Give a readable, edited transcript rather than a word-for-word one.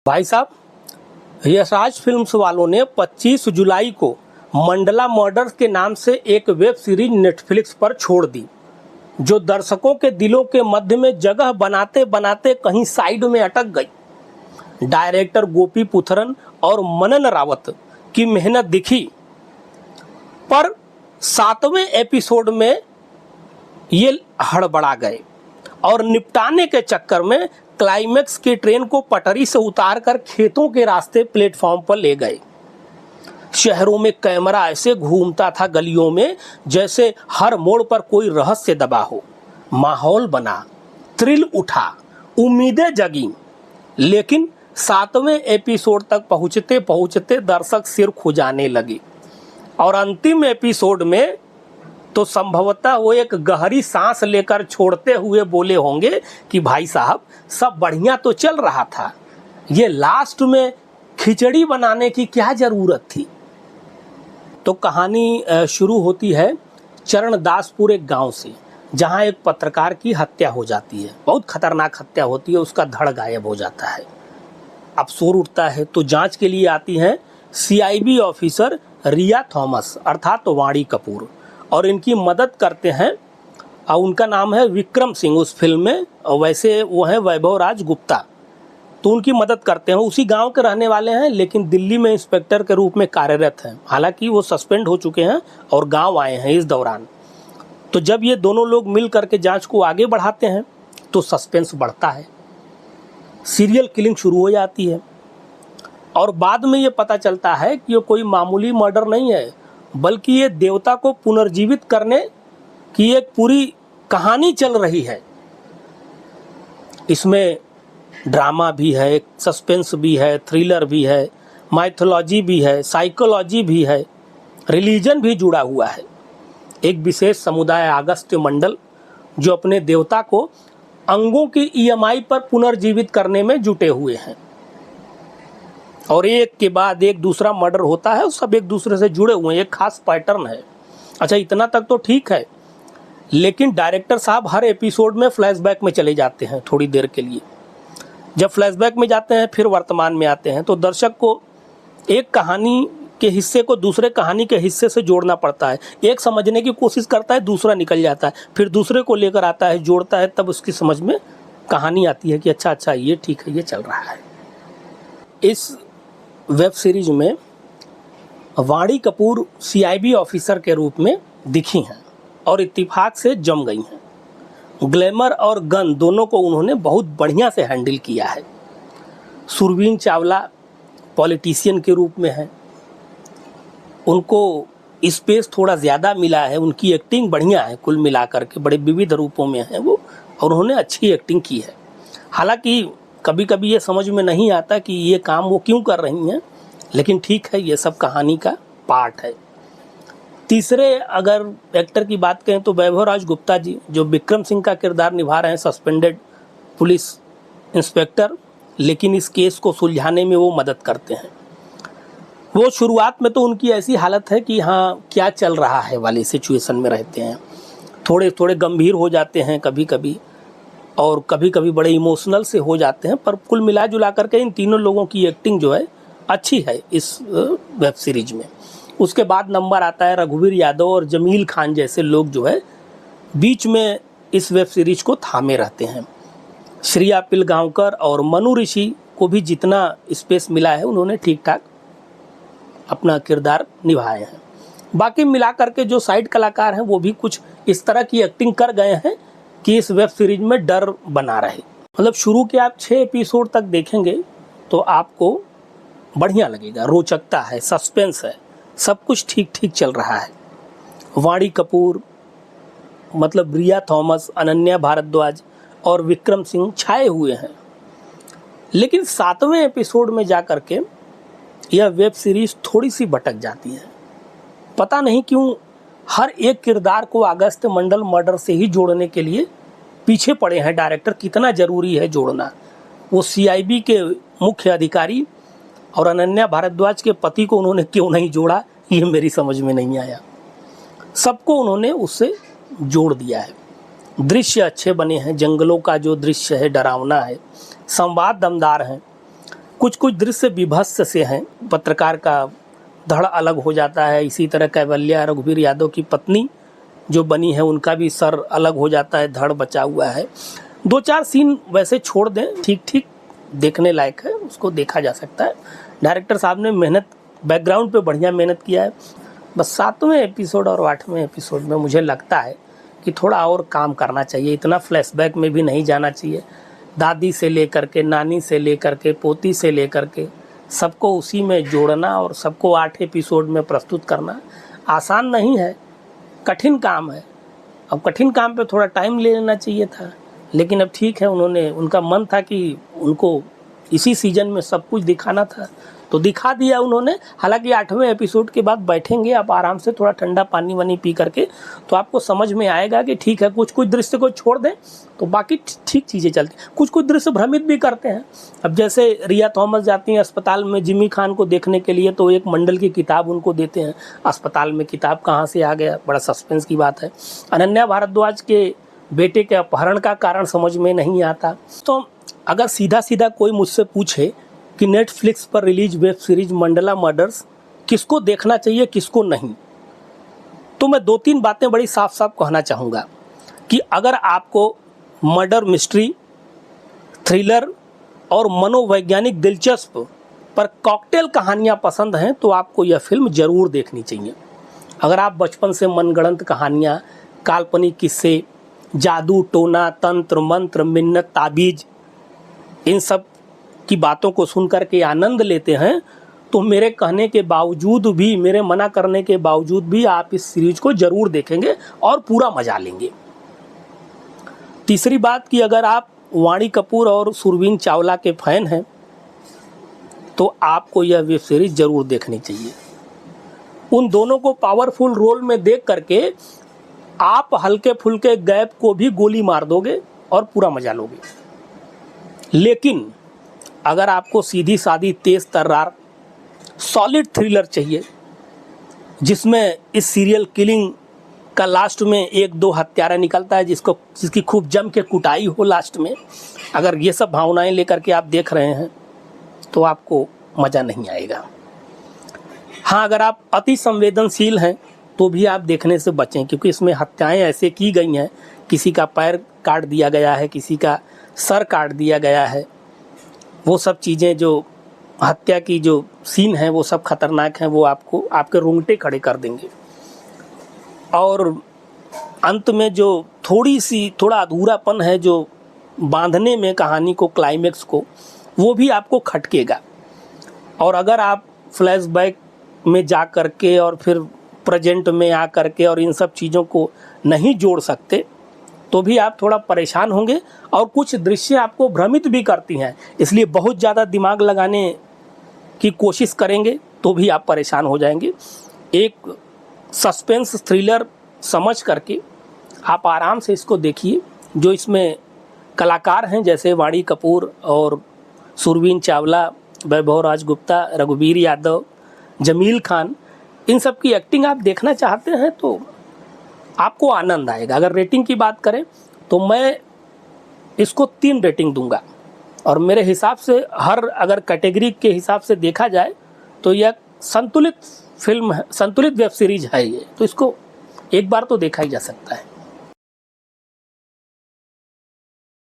भाई साहब, यशराज फिल्म्स वालों ने 25 जुलाई को मंडला मर्डर्स के नाम से एक वेब सीरीज नेटफ्लिक्स पर छोड़ दी, जो दर्शकों के दिलों के मध्य में जगह बनाते बनाते कहीं साइड में अटक गई। डायरेक्टर गोपी पुथरन और मनन रावत की मेहनत दिखी, पर 7वें एपिसोड में ये हड़बड़ा गए और निपटाने के चक्कर में क्लाइमेक्स की ट्रेन को पटरी से उतारकर खेतों के रास्ते प्लेटफॉर्म पर ले गए। शहरों में कैमरा ऐसे घूमता था गलियों में जैसे हर मोड़ पर कोई रहस्य दबा हो। माहौल बना, थ्रिल उठा, उम्मीदें जगी, लेकिन 7वें एपिसोड तक पहुंचते पहुंचते दर्शक सिर खुजाने लगे और अंतिम एपिसोड में तो संभवतः वो एक गहरी सांस लेकर छोड़ते हुए बोले होंगे कि भाई साहब, सब बढ़िया तो चल रहा था, ये लास्ट में खिचड़ी बनाने की क्या जरूरत थी। तो कहानी शुरू होती है चरणदासपुर एक गांव से, जहां एक पत्रकार की हत्या हो जाती है। बहुत खतरनाक हत्या होती है, उसका धड़ गायब हो जाता है। अब शोर उठता है तो जांच के लिए आती हैं CIB ऑफिसर रिया थॉमस अर्थात वाणी कपूर, और इनकी मदद करते हैं। उनका नाम है विक्रम सिंह उस फिल्म में, और वैसे वो है वैभव राज गुप्ता। तो उनकी मदद करते हैं। उसी गांव के रहने वाले हैं, लेकिन दिल्ली में इंस्पेक्टर के रूप में कार्यरत हैं। हालांकि वो सस्पेंड हो चुके हैं और गांव आए हैं इस दौरान। तो जब ये दोनों लोग मिल करके जांच को आगे बढ़ाते हैं तो सस्पेंस बढ़ता है, सीरियल किलिंग शुरू हो जाती है, और बाद में ये पता चलता है कि ये कोई मामूली मर्डर नहीं है, बल्कि ये देवता को पुनर्जीवित करने की एक पूरी कहानी चल रही है। इसमें ड्रामा भी है, सस्पेंस भी है, थ्रिलर भी है, माइथोलॉजी भी है, साइकोलॉजी भी है, रिलीजन भी जुड़ा हुआ है। एक विशेष समुदाय अगस्त्य मंडल जो अपने देवता को अंगों की EMI पर पुनर्जीवित करने में जुटे हुए हैं, और एक के बाद एक दूसरा मर्डर होता है, सब एक दूसरे से जुड़े हुए हैं, एक खास पैटर्न है। अच्छा, इतना तक तो ठीक है, लेकिन डायरेक्टर साहब हर एपिसोड में फ्लैशबैक में चले जाते हैं थोड़ी देर के लिए। जब फ्लैशबैक में जाते हैं फिर वर्तमान में आते हैं, तो दर्शक को एक कहानी के हिस्से को दूसरे कहानी के हिस्से से जोड़ना पड़ता है। एक समझने की कोशिश करता है, दूसरा निकल जाता है, फिर दूसरे को लेकर आता है, जोड़ता है, तब उसकी समझ में कहानी आती है कि अच्छा ये ठीक है, ये चल रहा है। इस वेब सीरीज में वाणी कपूर CIB ऑफिसर के रूप में दिखी हैं और इत्तेफाक से जम गई हैं। ग्लैमर और गन दोनों को उन्होंने बहुत बढ़िया से हैंडल किया है। सुरवीन चावला पॉलिटिशियन के रूप में है, उनको स्पेस थोड़ा ज़्यादा मिला है, उनकी एक्टिंग बढ़िया है, कुल मिलाकर के बड़े विविध रूपों में है वो, और उन्होंने अच्छी एक्टिंग की है। हालांकि कभी कभी ये समझ में नहीं आता कि ये काम वो क्यों कर रही हैं, लेकिन ठीक है, ये सब कहानी का पार्ट है। तीसरे अगर एक्टर की बात करें तो वैभव राज गुप्ता जी, जो विक्रम सिंह का किरदार निभा रहे हैं, सस्पेंडेड पुलिस इंस्पेक्टर, लेकिन इस केस को सुलझाने में वो मदद करते हैं। वो शुरुआत में तो उनकी ऐसी हालत है कि हाँ क्या चल रहा है वाली सिचुएशन में रहते हैं, थोड़े थोड़े गंभीर हो जाते हैं कभी कभी, और कभी कभी बड़े इमोशनल से हो जाते हैं, पर कुल मिला जुला करके इन तीनों लोगों की एक्टिंग जो है अच्छी है इस वेब सीरीज में। उसके बाद नंबर आता है रघुवीर यादव और जमील खान जैसे लोग जो है बीच में इस वेब सीरीज को थामे रहते हैं। श्रिया पिलगांवकर और मनु ऋषि को भी जितना स्पेस मिला है उन्होंने ठीक ठाक अपना किरदार निभाए हैं। बाकी मिला करके जो साइड कलाकार हैं वो भी कुछ इस तरह की एक्टिंग कर गए हैं कि इस वेब सीरीज में डर बना रहे। मतलब शुरू के आप 6 एपिसोड तक देखेंगे तो आपको बढ़िया लगेगा, रोचकता है, सस्पेंस है, सब कुछ ठीक ठीक चल रहा है। वाणी कपूर मतलब रिया थॉमस, अनन्या भारद्वाज और विक्रम सिंह छाए हुए हैं, लेकिन 7वें एपिसोड में जा कर के यह वेब सीरीज थोड़ी सी भटक जाती है। पता नहीं क्यों हर एक किरदार को अगस्त्य मंडल मर्डर से ही जोड़ने के लिए पीछे पड़े हैं डायरेक्टर। कितना ज़रूरी है जोड़ना, वो CIB के मुख्य अधिकारी और अनन्या भारद्वाज के पति को उन्होंने क्यों नहीं जोड़ा, ये मेरी समझ में नहीं आया। सबको उन्होंने उससे जोड़ दिया है। दृश्य अच्छे बने हैं, जंगलों का जो दृश्य है डरावना है, संवाद दमदार हैं, कुछ कुछ दृश्य विभत्स से हैं। पत्रकार का धड़ अलग हो जाता है, इसी तरह कैवल्या रघुवीर यादव की पत्नी जो बनी है उनका भी सर अलग हो जाता है, धड़ बचा हुआ है। 2-4 सीन वैसे छोड़ दें, ठीक ठीक देखने लायक है, उसको देखा जा सकता है। डायरेक्टर साहब ने मेहनत, बैकग्राउंड पे बढ़िया मेहनत किया है। बस 7वें एपिसोड और 8वें एपिसोड में मुझे लगता है कि थोड़ा और काम करना चाहिए, इतना फ्लैशबैक में भी नहीं जाना चाहिए। दादी से लेकर के, नानी से लेकर के, पोती से लेकर के सबको उसी में जोड़ना और सबको 8 एपिसोड में प्रस्तुत करना आसान नहीं है, कठिन काम है। अब कठिन काम पे थोड़ा टाइम ले लेना चाहिए था, लेकिन अब ठीक है, उनका मन था कि उनको इसी सीजन में सब कुछ दिखाना था तो दिखा दिया उन्होंने। हालांकि 8वें एपिसोड के बाद बैठेंगे आप आराम से, थोड़ा ठंडा पानी वानी पी करके, तो आपको समझ में आएगा कि ठीक है, कुछ कुछ दृश्य को छोड़ दें तो बाकी ठीक चीज़ें चलती। कुछ कुछ दृश्य भ्रमित भी करते हैं। अब जैसे रिया थॉमस जाती हैं अस्पताल में जिमी खान को देखने के लिए, तो एक मंडल की किताब उनको देते हैं। अस्पताल में किताब कहाँ से आ गया, बड़ा सस्पेंस की बात है। अनन्या भारद्वाज के बेटे के अपहरण का कारण समझ में नहीं आता। तो अगर सीधा सीधा कोई मुझसे पूछे कि नेटफ्लिक्स पर release web series Mandla murders किसको देखना चाहिए किसको नहीं, तो मैं 2-3 बातें बड़ी साफ साफ कहना चाहूँगा कि अगर आपको मर्डर मिस्ट्री, थ्रिलर और मनोवैज्ञानिक दिलचस्प पर कॉकटेल कहानियाँ पसंद हैं तो आपको यह फिल्म ज़रूर देखनी चाहिए। अगर आप बचपन से मनगढ़ंत कहानियाँ, काल्पनिक किस्से, जादू टोना, तंत्र मंत्र, मिन्नत ताबीज, इन सब की बातों को सुन कर के आनंद लेते हैं तो मेरे कहने के बावजूद भी, मेरे मना करने के बावजूद भी आप इस सीरीज को ज़रूर देखेंगे और पूरा मजा लेंगे। तीसरी बात कि अगर आप वाणी कपूर और सुरवीन चावला के फैन हैं तो आपको यह वेब सीरीज ज़रूर देखनी चाहिए। उन दोनों को पावरफुल रोल में देख करके आप हल्के फुल्के गैप को भी गोली मार दोगे और पूरा मजा लोगे। लेकिन अगर आपको सीधी सादी तेज तर्रार सॉलिड थ्रिलर चाहिए जिसमें इस सीरियल किलिंग का लास्ट में 1-2 हत्यारा निकलता है जिसकी खूब जम के कुटाई हो लास्ट में, अगर ये सब भावनाएं लेकर के आप देख रहे हैं तो आपको मज़ा नहीं आएगा। हाँ, अगर आप अति संवेदनशील हैं तो भी आप देखने से बचें, क्योंकि इसमें हत्याएं ऐसे की गई हैं, किसी का पैर काट दिया गया है, किसी का सर काट दिया गया है। वो सब चीज़ें, जो हत्या की जो सीन है वो सब खतरनाक हैं, वो आपको आपके रोंगटे खड़े कर देंगे। और अंत में जो थोड़ा अधूरापन है जो बांधने में कहानी को, क्लाइमेक्स को, वो भी आपको खटकेगा। और अगर आप फ्लैशबैक में जा कर के और फिर प्रेजेंट में आ कर के और इन सब चीज़ों को नहीं जोड़ सकते तो भी आप थोड़ा परेशान होंगे और कुछ दृश्य आपको भ्रमित भी करती हैं, इसलिए बहुत ज़्यादा दिमाग लगाने की कोशिश करेंगे तो भी आप परेशान हो जाएंगे। एक सस्पेंस थ्रिलर समझ करके आप आराम से इसको देखिए। जो इसमें कलाकार हैं जैसे वाणी कपूर और सुरवीन चावला, वैभव राजगुप्ता, रघुवीर यादव, जमील खान, इन सब की एक्टिंग आप देखना चाहते हैं तो आपको आनंद आएगा। अगर रेटिंग की बात करें तो मैं इसको 3 रेटिंग दूंगा और मेरे हिसाब से अगर कैटेगरी के हिसाब से देखा जाए तो यह संतुलित फिल्म है, संतुलित वेब सीरीज है ये, तो इसको एक बार तो देखा ही जा सकता है।